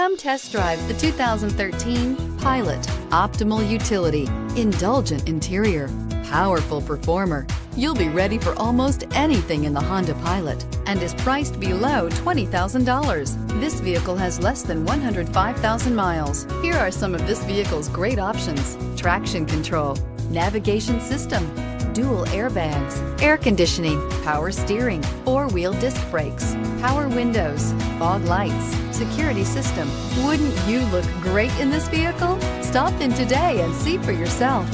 Come test drive the 2013 Pilot. Optimal utility, indulgent interior, powerful performer. You'll be ready for almost anything in the Honda Pilot and is priced below $20,000. This vehicle has less than 105,000 miles. Here are some of this vehicle's great options: traction control, navigation system, dual airbags, air conditioning, power steering, four-wheel disc brakes, power windows, fog lights, security system. Wouldn't you look great in this vehicle? Stop in today and see for yourself.